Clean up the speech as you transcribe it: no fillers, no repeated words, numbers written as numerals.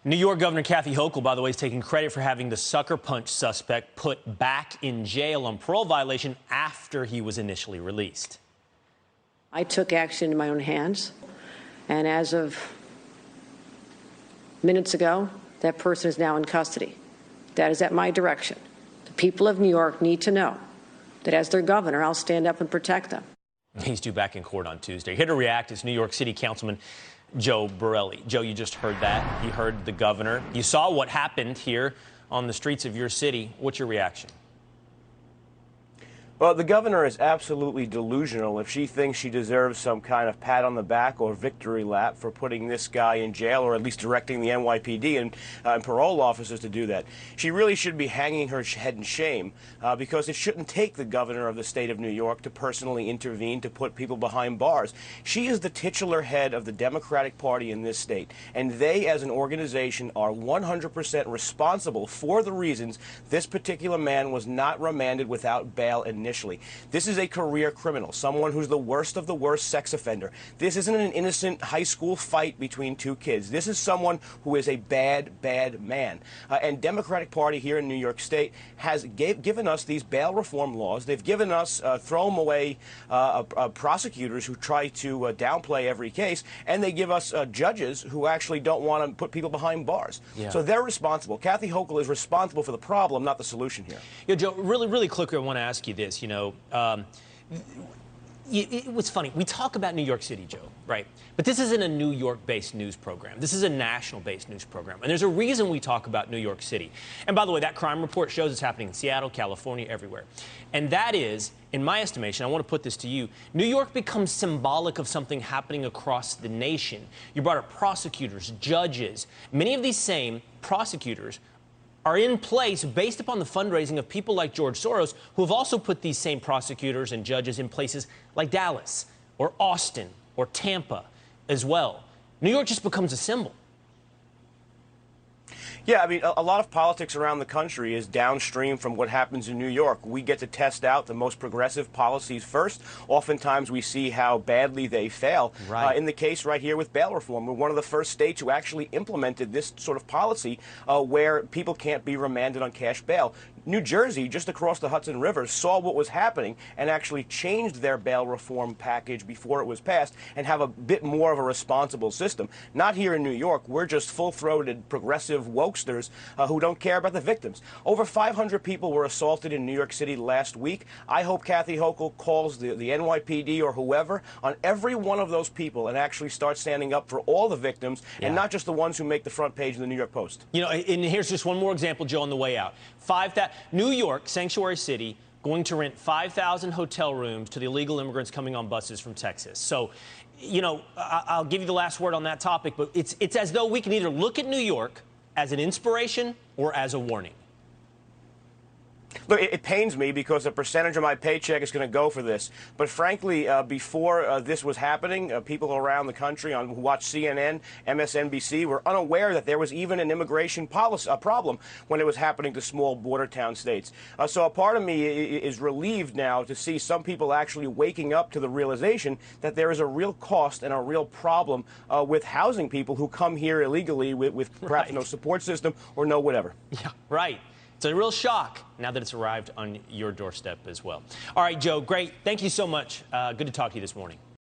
New York Governor Kathy Hochul, by the way, is taking credit for having the sucker punch suspect put back in jail on parole violation after he was initially released. I took action in my own hands, and as of minutes ago, that person is now in custody. That is at my direction. The people of New York need to know that as their governor, I'll stand up and protect them. He's due back in court on Tuesday. Here to react is New York City Councilman Joe Borelli. Joe, you just heard that. You heard the governor. You saw what happened here on the streets of your city. What's your reaction? Well, the governor is absolutely delusional if she thinks she deserves some kind of pat on the back or victory lap for putting this guy in jail, or at least directing the NYPD and parole officers to do that. She really should be hanging her head in shame because it shouldn't take the governor of the state of New York to personally intervene to put people behind bars. She is the titular head of the Democratic Party in this state, and they as an organization are 100% responsible for the reasons this particular man was not remanded without bail initially. This is a career criminal, someone who's the worst of the worst sex offender. This isn't an innocent high school fight between two kids. This is someone who is a bad, bad man. And Democratic Party here in New York State has given us these bail reform laws. They've given us throw them away prosecutors who try to downplay every case, and they give us judges who actually don't want to put people behind bars. Yeah. So they're responsible. Kathy Hochul is responsible for the problem, not the solution here. Yeah, Joe, really quickly, I want to ask you this. You know, it was funny. We talk about New York City, Joe, right? But this isn't a New York-based news program. This is a national-based news program. And there's a reason we talk about New York City. And by the way, that crime report shows it's happening in Seattle, California, everywhere. And that is, in my estimation, I want to put this to you, New York becomes symbolic of something happening across the nation. You brought up prosecutors, judges. Many of these same prosecutors are in place based upon the fundraising of people like George Soros, who have also put these same prosecutors and judges in places like Dallas or Austin or Tampa as well. New York just becomes a symbol. Yeah, I mean, a lot of politics around the country is downstream from what happens in New York. We get to test out the most progressive policies first. Oftentimes we see how badly they fail. Right. In the case right here with bail reform, we're one of the first states who actually implemented this sort of policy where people can't be remanded on cash bail. New Jersey, just across the Hudson River, saw what was happening and actually changed their bail reform package before it was passed and have a bit more of a responsible system. Not here in New York. We're just full-throated progressive wokesters who don't care about the victims. Over 500 people were assaulted in New York City last week. I hope Kathy Hochul calls the NYPD or whoever on every one of those people and actually starts standing up for all the victims and not just the ones who make the front page of the New York Post. You know, and here's just one more example, Joe, on the way out. New York, sanctuary city, going to rent 5,000 hotel rooms to the illegal immigrants coming on buses from Texas. So, you know, I'll give you the last word on that topic, but it's as though we can either look at New York as an inspiration or as a warning. Look, it pains me because a percentage of my paycheck is going to go for this. But frankly, before this was happening, people around the country who watch CNN, MSNBC were unaware that there was even an immigration policy problem when it was happening to small border town states. So a part of me is relieved now to see some people actually waking up to the realization that there is a real cost and a real problem with housing people who come here illegally with perhaps no support system or no whatever. Yeah, right. It's a real shock now that it's arrived on your doorstep as well. All right, Joe, great. Thank you so much. Good to talk to you this morning.